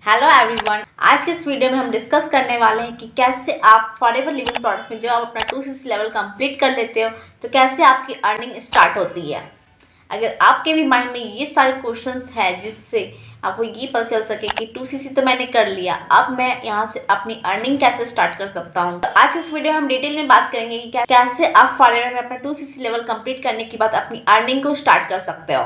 Hello everyone, आज के इस वीडियो में हम डिस्कस करने वाले हैं कि कैसे आप फॉरएवर लिविंग प्रोडक्ट्स में जब आप अपना 2cc लेवल कंप्लीट कर लेते हो तो कैसे आपकी अर्निंग स्टार्ट होती है। अगर आपके भी माइंड में ये सारे क्वेश्चंस हैं जिससे आपको ये पता चल सके कि 2cc तो मैंने कर लिया, अब मैं यहाँ से अपनी अर्निंग कैसे स्टार्ट कर सकता हूँ, तो आज इस वीडियो में हम डिटेल में बात करेंगे कि कैसे आप फॉरएवर में अपना 2cc लेवल कंप्लीट करने के बाद अपनी अर्निंग को स्टार्ट कर सकते हो।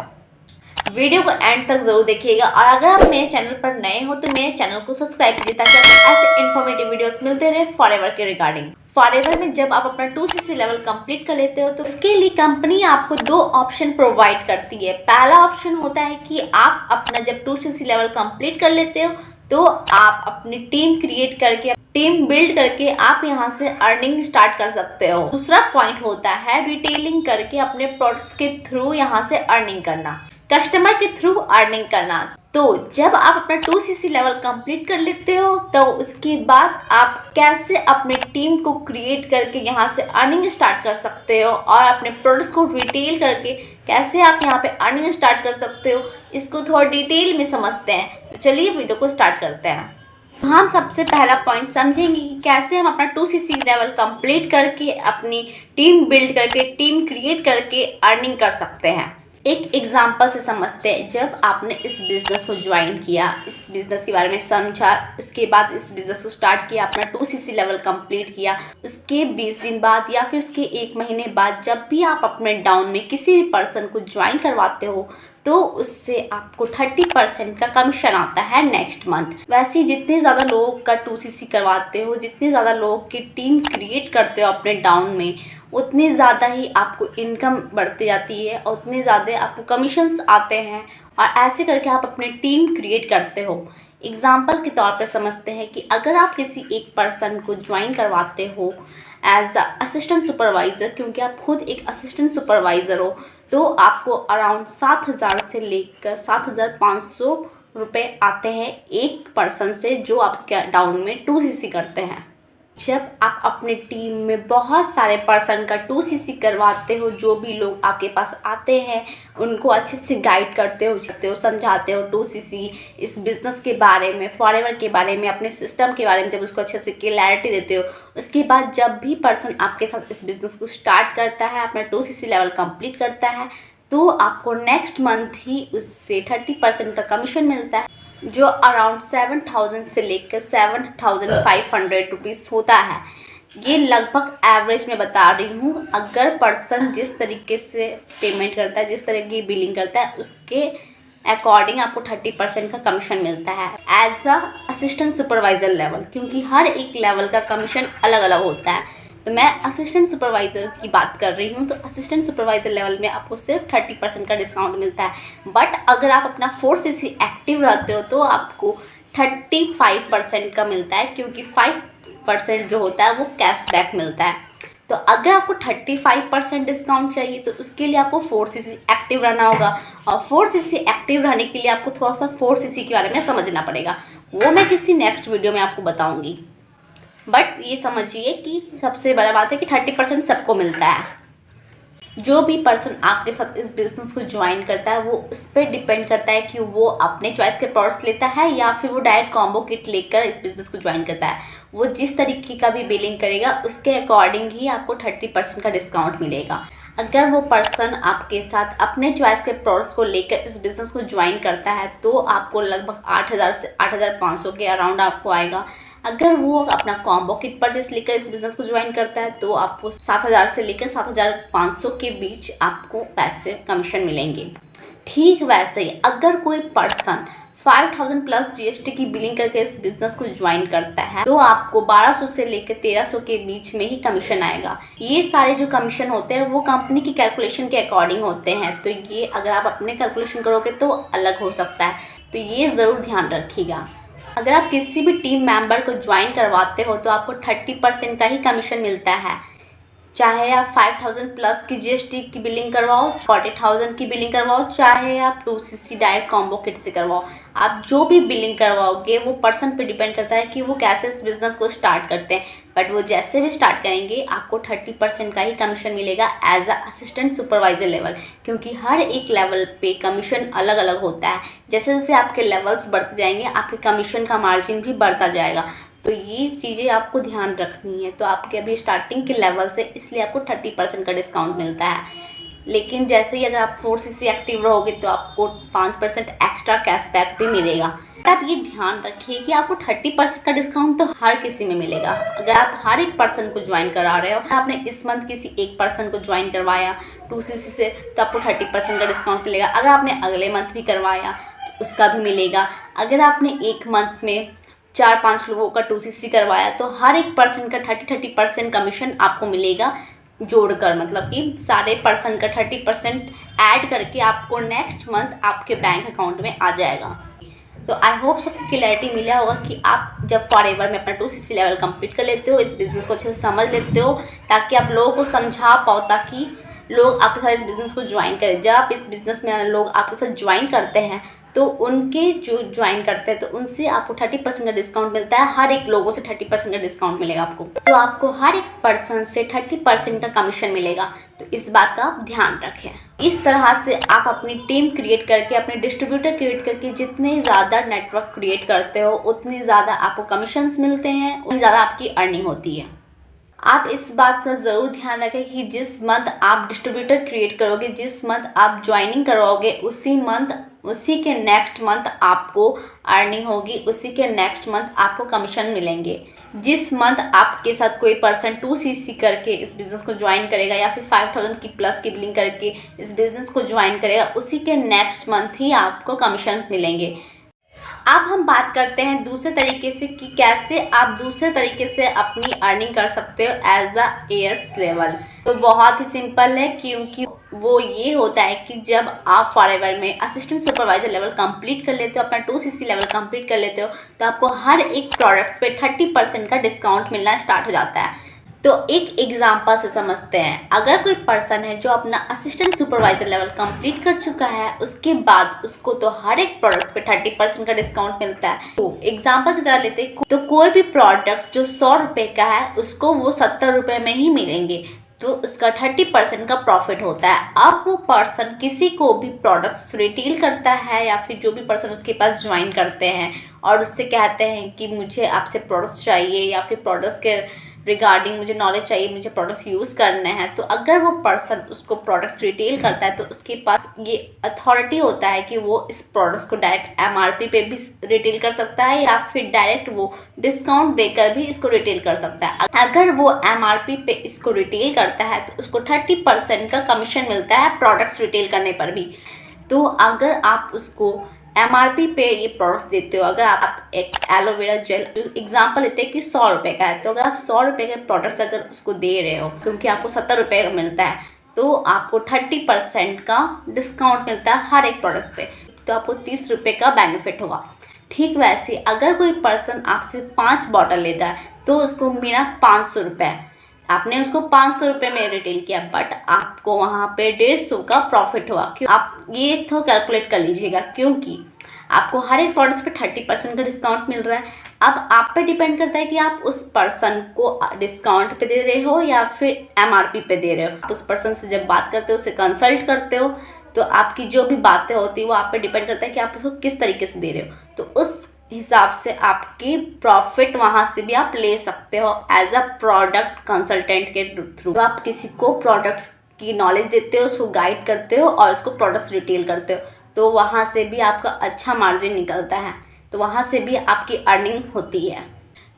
वीडियो को एंड तक जरूर देखिएगा और अगर आप मेरे चैनल पर नए हो तो मेरे चैनल को सब्सक्राइब कीजिए ताकि आपको ऐसे इन्फॉर्मेटिव वीडियोस मिलते रहे फॉरएवर के रिगार्डिंग। फॉरएवर में जब आप अपना 2cc लेवल कंप्लीट कर लेते हो तो इसके लिए कंपनी आपको दो ऑप्शन प्रोवाइड करती है। पहला ऑप्शन होता है कि आप अपना जब 2cc लेवल कंप्लीट कर लेते हो तो आप अपनी टीम क्रिएट करके टीम बिल्ड करके आप यहाँ से अर्निंग स्टार्ट कर सकते हो। दूसरा पॉइंट होता है रिटेलिंग करके अपने प्रोडक्ट्स के थ्रू यहाँ से अर्निंग करना, कस्टमर के थ्रू अर्निंग करना। तो जब आप अपना 2cc लेवल कंप्लीट कर लेते हो तो उसके बाद आप कैसे अपने टीम को क्रिएट करके यहाँ से अर्निंग स्टार्ट कर सकते हो और अपने प्रोडक्ट्स को रिटेल करके कैसे आप यहाँ पे अर्निंग स्टार्ट कर सकते हो, इसको थोड़ा डिटेल में समझते हैं। तो चलिए वीडियो को स्टार्ट करते हैं। हम सबसे पहला पॉइंट समझेंगे कि कैसे हम अपना 2cc लेवल कंप्लीट करके अपनी टीम बिल्ड करके टीम क्रिएट करके अर्निंग कर सकते हैं। एक एग्जांपल से समझते हैं। जब आपने इस बिज़नेस को ज्वाइन किया, इस बिज़नेस के बारे में समझा, उसके बाद इस बिज़नेस को स्टार्ट किया, अपना 2cc लेवल कंप्लीट किया, उसके 20 दिन बाद या फिर उसके 1 महीने बाद जब भी आप अपने डाउन में किसी भी पर्सन को ज्वाइन करवाते हो तो उससे आपको 30% का कमीशन आता है नेक्स्ट मंथ। वैसे जितने ज़्यादा लोग का 2cc करवाते हो, जितने ज़्यादा लोग की टीम क्रिएट करते हो अपने डाउन में, उतनी ज़्यादा ही आपको इनकम बढ़ती जाती है और उतने ज़्यादा आपको कमीशंस आते हैं और ऐसे करके आप अपनी टीम क्रिएट करते हो। एग्जाम्पल के तौर पर समझते हैं कि अगर आप किसी एक पर्सन को ज्वाइन करवाते हो एज असिस्टेंट सुपरवाइज़र, क्योंकि आप खुद एक असिस्टेंट सुपरवाइज़र हो, तो आपको अराउंड 7,000 से लेकर 7,500 रुपये आते हैं एक पर्सन से जो आपके डाउन में 2cc करते हैं। जब आप अपने टीम में बहुत सारे पर्सन का 2cc करवाते हो, जो भी लोग आपके पास आते हैं उनको अच्छे से गाइड करते हो, समझाते हो 2cc इस बिज़नेस के बारे में, फॉरएवर के बारे में, अपने सिस्टम के बारे में, जब उसको अच्छे से क्लैरिटी देते हो, उसके बाद जब भी पर्सन आपके साथ इस बिज़नेस को स्टार्ट करता है, अपना 2cc लेवल कंप्लीट करता है, तो आपको नेक्स्ट मंथ ही उससे 30% का कमीशन मिलता है, जो अराउंड 7,000 से लेकर 7,500 रुपीज़ होता है। ये लगभग एवरेज में बता रही हूँ। अगर पर्सन जिस तरीके से पेमेंट करता है, जिस तरह की बिलिंग करता है, उसके अकॉर्डिंग आपको 30% का कमीशन मिलता है as a assistant supervisor level, क्योंकि हर एक लेवल का कमीशन अलग अलग होता है। तो मैं असिस्टेंट सुपरवाइज़र की बात कर रही हूँ, तो असिस्टेंट सुपरवाइज़र लेवल में आपको सिर्फ 30% का डिस्काउंट मिलता है। बट अगर आप अपना 4cc एक्टिव रहते हो तो आपको 35% का मिलता है, क्योंकि 5% जो होता है वो कैशबैक मिलता है। तो अगर आपको 35% डिस्काउंट चाहिए तो उसके लिए आपको 4cc एक्टिव रहना होगा, और 4cc एक्टिव रहने के लिए आपको थोड़ा सा 4cc के बारे में समझना पड़ेगा, वो मैं किसी नेक्स्ट वीडियो में आपको बताऊँगी। बट ये समझिए कि सबसे बड़ा बात है कि 30% सबको मिलता है। जो भी पर्सन आपके साथ इस बिज़नेस को ज्वाइन करता है वो उस पर डिपेंड करता है कि वो अपने चॉइस के प्रोडक्ट्स लेता है या फिर वो डायरेक्ट कॉम्बो किट लेकर इस बिज़नेस को ज्वाइन करता है। वो जिस तरीके का भी बिलिंग करेगा उसके अकॉर्डिंग ही आपको 30% का डिस्काउंट मिलेगा। अगर वो पर्सन आपके साथ अपने चॉइस के प्रोडक्ट्स को लेकर इस बिज़नेस को ज्वाइन करता है तो आपको लगभग 8,000 से 8,500 के अराउंड आपको आएगा। अगर वो अपना कॉम्बो किट परचेस लेकर इस बिज़नेस को ज्वाइन करता है तो आपको 7,000 से लेकर 7,500 के बीच आपको पैसे कमीशन मिलेंगे। ठीक वैसे ही अगर कोई पर्सन 5,000 प्लस GST की बिलिंग करके इस बिज़नेस को ज्वाइन करता है तो आपको 1,200 से लेकर 1,300 के बीच में ही कमीशन आएगा। ये सारे जो कमीशन होते हैं वो कंपनी की कैलकुलेशन के अकॉर्डिंग होते हैं, तो ये अगर आप अपने कैलकुलेशन करोगे तो अलग हो सकता है, तो ये ज़रूर ध्यान रखिएगा। अगर आप किसी भी टीम मेंबर को ज्वाइन करवाते हो तो आपको 30% का ही कमीशन मिलता है। चाहे आप 5000 प्लस की जीएसटी की बिलिंग करवाओ, 40,000 की बिलिंग करवाओ, चाहे आप 2cc डायरेक्ट कॉम्बो किट से करवाओ, आप जो भी बिलिंग करवाओगे वो पर्सन पे डिपेंड करता है कि वो कैसे इस बिज़नेस को स्टार्ट करते हैं। बट वो जैसे भी स्टार्ट करेंगे आपको 30% का ही कमीशन मिलेगा as a assistant supervisor level, क्योंकि हर एक लेवल पे कमीशन अलग अलग होता है। जैसे जैसे आपके लेवल्स बढ़ते जाएंगे आपके कमीशन का मार्जिन भी बढ़ता जाएगा। तो ये चीज़ें आपको ध्यान रखनी है। तो आपके अभी स्टार्टिंग के लेवल से, इसलिए आपको 30% का डिस्काउंट मिलता है। लेकिन जैसे ही अगर आप 4cc एक्टिव रहोगे तो आपको 5% एक्स्ट्रा कैशबैक भी मिलेगा। आप ये ध्यान रखिए कि आपको 30% का डिस्काउंट तो हर किसी में मिलेगा। अगर आप हर एक पर्सन को ज्वाइन करा रहे हो, आपने इस मंथ किसी एक पर्सन को ज्वाइन करवाया 2cc से, तो आपको 30% का डिस्काउंट मिलेगा। अगर आपने अगले मंथ भी करवाया तो उसका भी मिलेगा। अगर आपने एक मंथ में 4-5 लोगों का 2cc करवाया तो हर एक पर्सन का 30% कमीशन आपको मिलेगा जोड़कर, मतलब कि सारे पर्सन का 30% ऐड करके आपको नेक्स्ट मंथ आपके बैंक अकाउंट में आ जाएगा। तो आई होप सबको क्लैरिटी मिला होगा कि आप जब फॉरएवर में अपना 2cc लेवल कंप्लीट कर लेते हो, इस बिज़नेस को अच्छे से समझ लेते हो, ताकि आप लोगों को समझा पाओ, ताकि लोग आपके साथ इस बिज़नेस को ज्वाइन करें। जब आप इस बिज़नेस में लोग आपके साथ ज्वाइन करते हैं तो उनके जो ज्वाइन करते हैं तो उनसे आपको 30% का डिस्काउंट मिलता है। हर एक लोगों से 30% का डिस्काउंट मिलेगा आपको। तो आपको हर एक पर्सन से 30% का कमीशन मिलेगा। तो इस बात का आप ध्यान रखें। इस तरह से आप अपनी टीम क्रिएट करके, अपने डिस्ट्रीब्यूटर क्रिएट करके जितने ज़्यादा नेटवर्क क्रिएट करते हो उतनी ज़्यादा आपको कमीशंस मिलते हैं, उतनी ज़्यादा आपकी अर्निंग होती है। आप इस बात का ज़रूर ध्यान रखें कि जिस मंथ आप डिस्ट्रीब्यूटर क्रिएट करोगे, जिस मंथ आप ज्वाइनिंग करवाओगे, उसी के नेक्स्ट मंथ आपको अर्निंग होगी, उसी के नेक्स्ट मंथ आपको कमीशन मिलेंगे। जिस मंथ आपके साथ कोई पर्सन 2cc करके इस बिज़नेस को ज्वाइन करेगा या फिर 5000 की प्लस की बिलिंग करके इस बिज़नेस को ज्वाइन करेगा, उसी के नेक्स्ट मंथ ही आपको कमीशन मिलेंगे। अब हम बात करते हैं दूसरे तरीके से कि कैसे आप दूसरे तरीके से अपनी अर्निंग कर सकते हो एज अ AS लेवल। तो बहुत ही सिंपल है, क्योंकि वो ये होता है कि जब आप फॉरएवर में असिस्टेंट सुपरवाइजर लेवल कंप्लीट कर लेते हो, अपना 2cc लेवल कंप्लीट कर लेते हो, तो आपको हर एक प्रोडक्ट्स पे 30% का डिस्काउंट मिलना स्टार्ट हो जाता है। तो एक एग्जांपल से समझते हैं। अगर कोई पर्सन है जो अपना असिस्टेंट सुपरवाइजर लेवल कंप्लीट कर चुका है, उसके बाद उसको तो हर एक प्रोडक्ट्स पे 30% का डिस्काउंट मिलता है। तो एग्जांपल की तरह लेते हैं, तो कोई भी प्रोडक्ट्स जो 100 रुपये का है उसको वो 70 रुपये में ही मिलेंगे, तो उसका 30% का प्रॉफिट होता है। अब वो पर्सन किसी को भी प्रोडक्ट्स रिटेल करता है या फिर जो भी पर्सन उसके पास ज्वाइन करते हैं और उससे कहते हैं कि मुझे आपसे प्रोडक्ट्स चाहिए या फिर प्रोडक्ट्स के रिगार्डिंग मुझे नॉलेज चाहिए, मुझे प्रोडक्ट्स यूज़ करने हैं, तो अगर वो पर्सन उसको प्रोडक्ट्स रिटेल करता है तो उसके पास ये अथॉरिटी होता है कि वो इस प्रोडक्ट्स को डायरेक्ट MRP पे भी रिटेल कर सकता है या फिर डायरेक्ट वो डिस्काउंट देकर भी इसको रिटेल कर सकता है। अगर वो MRP पे इसको रिटेल करता है तो उसको 30% का कमीशन मिलता है प्रोडक्ट्स रिटेल करने पर भी। तो अगर आप उसको MRP पे ये प्रोडक्ट्स देते हो, अगर आप एक एलोवेरा जेल एग्जांपल लेते हैं कि 100 रुपये का है, तो अगर आप 100 रुपये के प्रोडक्ट्स अगर उसको दे रहे हो, क्योंकि आपको 70 रुपये का मिलता है, तो आपको 30% का डिस्काउंट मिलता है हर एक प्रोडक्ट्स पे, तो आपको 30 रुपये का बेनिफिट होगा। ठीक वैसे अगर कोई पर्सन आपसे 5 बॉटल ले रहा है तो उसको मिला 500 रुपये। आपने उसको 500 रुपये में रिटेल किया, बट आपको वहाँ पे 150 का प्रॉफिट हुआ। क्यों? आप ये तो कैलकुलेट कर लीजिएगा, क्योंकि आपको हर एक प्रोडक्ट्स पे 30% का डिस्काउंट मिल रहा है। अब आप पे डिपेंड करता है कि आप उस पर्सन को डिस्काउंट पे दे रहे हो या फिर MRP पे दे रहे हो। उस पर्सन से जब बात करते हो, उससे कंसल्ट करते हो, तो आपकी जो भी बातें होती है वो आप पे डिपेंड करता है कि आप उसको किस तरीके से दे रहे हो। तो उस हिसाब से आपकी प्रॉफिट वहाँ से भी आप ले सकते हो एज अ प्रोडक्ट कंसल्टेंट के थ्रू। तो आप किसी को प्रोडक्ट्स की नॉलेज देते हो, उसको गाइड करते हो और उसको प्रोडक्ट्स रिटेल करते हो, तो वहाँ से भी आपका अच्छा मार्जिन निकलता है, तो वहाँ से भी आपकी अर्निंग होती है।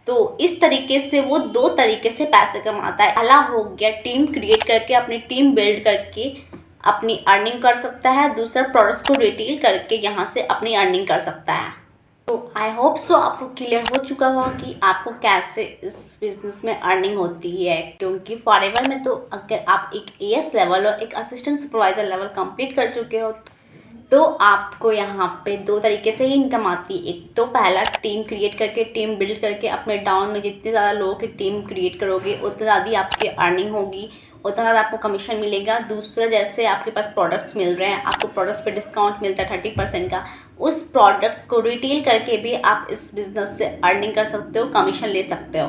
तो इस तरीके से वो 2 तरीके से पैसे कमाता है। पहला हो गया टीम क्रिएट करके, अपनी टीम बिल्ड करके अपनी अर्निंग कर सकता है। दूसरा प्रोडक्ट्स को रिटेल करके यहाँ से अपनी अर्निंग कर सकता है। तो आई होप सो आपको क्लियर हो चुका होगा कि आपको कैसे इस बिज़नेस में अर्निंग होती है, क्योंकि फॉरएवर में तो अगर आप एक AS लेवल और एक असिस्टेंट सुपरवाइज़र लेवल कंप्लीट कर चुके हो तो आपको यहाँ पे 2 तरीके से ही इनकम आती है। एक तो पहला टीम क्रिएट करके, टीम बिल्ड करके अपने डाउन में जितने ज़्यादा लोगों की टीम क्रिएट करोगे उतनी ज़्यादा आपकी अर्निंग होगी, उतना ज़्यादा आपको कमीशन मिलेगा। दूसरा, जैसे आपके पास प्रोडक्ट्स मिल रहे हैं, आपको प्रोडक्ट्स पे डिस्काउंट मिलता है 30% का, उस प्रोडक्ट्स को रिटेल करके भी आप इस बिज़नेस से अर्निंग कर सकते हो, कमीशन ले सकते हो।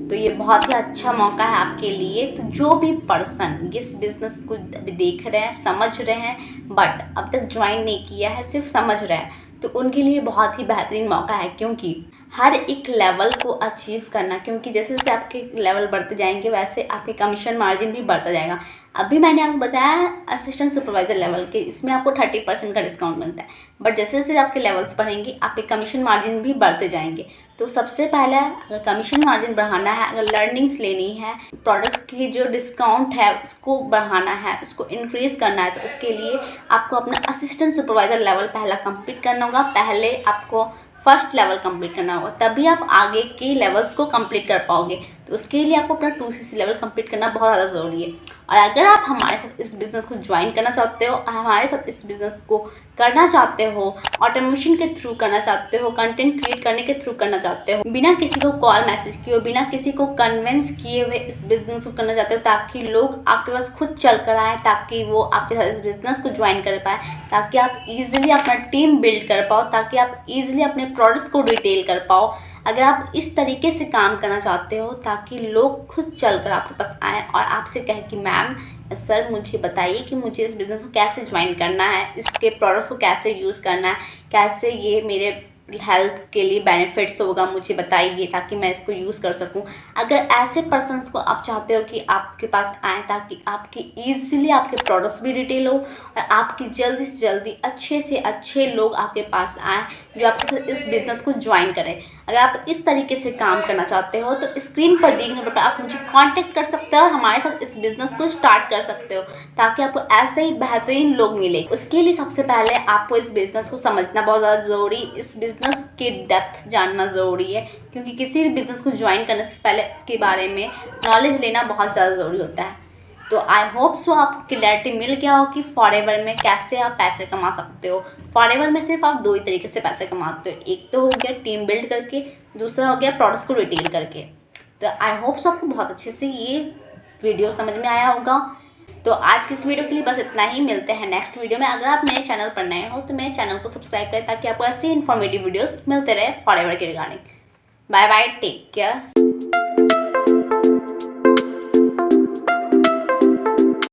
तो ये बहुत ही अच्छा मौका है आपके लिए। तो जो भी पर्सन इस बिज़नेस को अभी देख रहे हैं, समझ रहे हैं, बट अब तक ज्वाइन नहीं किया है, सिर्फ समझ रहे हैं, तो उनके लिए बहुत ही बेहतरीन मौका है। क्योंकि हर एक लेवल को अचीव करना, क्योंकि जैसे जैसे आपके लेवल बढ़ते जाएंगे वैसे आपके कमीशन मार्जिन भी बढ़ता जाएगा। अभी मैंने आपको बताया असिस्टेंट सुपरवाइज़र लेवल के, इसमें आपको 30% का डिस्काउंट मिलता है, बट जैसे जैसे आपके लेवल्स बढ़ेंगे आपके कमीशन मार्जिन भी बढ़ते जाएंगे। तो सबसे पहले अगर कमीशन मार्जिन बढ़ाना है, अगर लर्निंग्स लेनी है, प्रोडक्ट्स की जो डिस्काउंट है उसको बढ़ाना है, उसको इंक्रीज़ करना है, तो उसके लिए आपको अपना असिस्टेंट सुपरवाइज़र लेवल पहला कंप्लीट करना होगा। पहले आपको फर्स्ट लेवल कंप्लीट करना होगा, तभी आप आगे के लेवल्स को कंप्लीट कर पाओगे। तो उसके लिए आपको अपना 2CC लेवल कंप्लीट करना बहुत ज़्यादा ज़रूरी है। और अगर आप हमारे साथ इस बिज़नेस को ज्वाइन करना चाहते हो और हमारे साथ इस बिज़नेस को करना चाहते हो, ऑटोमेशन के थ्रू करना चाहते हो, कंटेंट क्रिएट करने के थ्रू करना चाहते हो, बिना किसी को कॉल मैसेज किए हो, बिना किसी को कन्विंस किए हुए इस बिज़नेस को करना चाहते हो, ताकि लोग आपके पास खुद चल कर आए, ताकि वो आपके साथ इस बिज़नेस को ज्वाइन कर पाए, ताकि आप ईजिली अपना टीम बिल्ड कर पाओ, ताकि आप ईजिली अपने प्रोडक्ट्स को रिटेल कर पाओ। अगर आप इस तरीके से काम करना चाहते हो ताकि लोग खुद चलकर आपके पास आएँ और आपसे कहें कि मैम सर मुझे बताइए कि मुझे इस बिज़नेस को कैसे ज्वाइन करना है, इसके प्रोडक्ट्स को कैसे यूज़ करना है, कैसे ये मेरे हेल्थ के लिए बेनिफिट्स होगा, मुझे बताइए ताकि मैं इसको यूज़ कर सकूं। अगर ऐसे पर्सन्स को आप चाहते हो कि आपके पास आएँ ताकि आपकी ईजिली आपके प्रोडक्ट्स भी रिटेल हो और आपकी जल्दी से जल्दी अच्छे से अच्छे लोग आपके पास आएँ जो आपके साथ इस बिज़नेस को ज्वाइन करें, अगर आप इस तरीके से काम करना चाहते हो तो स्क्रीन पर दिए नंबर पर आप मुझे कांटेक्ट कर सकते हो और हमारे साथ इस बिज़नेस को स्टार्ट कर सकते हो, ताकि आपको ऐसे ही बेहतरीन लोग मिले। उसके लिए सबसे पहले आपको इस बिज़नेस को समझना बहुत ज़्यादा ज़रूरी, इस बिज़नेस के डेप्थ जानना ज़रूरी है, क्योंकि किसी भी बिज़नेस को ज्वाइन करने से पहले उसके बारे में नॉलेज लेना बहुत ज़्यादा ज़रूरी होता है। तो आई होप सो आपको क्लैरिटी मिल गया हो कि फॉरएवर में कैसे आप पैसे कमा सकते हो। फॉरएवर में सिर्फ आप दो ही तरीके से पैसे कमाते हो, एक तो हो गया टीम बिल्ड करके, दूसरा हो गया प्रोडक्ट्स को रिटेल करके। तो आई होप सो आपको बहुत अच्छे से ये वीडियो समझ में आया होगा। तो आज की इस वीडियो के लिए बस इतना ही, मिलते हैं नेक्स्ट वीडियो में। अगर आप मेरे चैनल पर नए हो तो मेरे चैनल को सब्सक्राइब करें ताकि आपको ऐसे इन्फॉर्मेटिव वीडियोस मिलते रहे फॉरएवर के regarding. Bye bye, take care.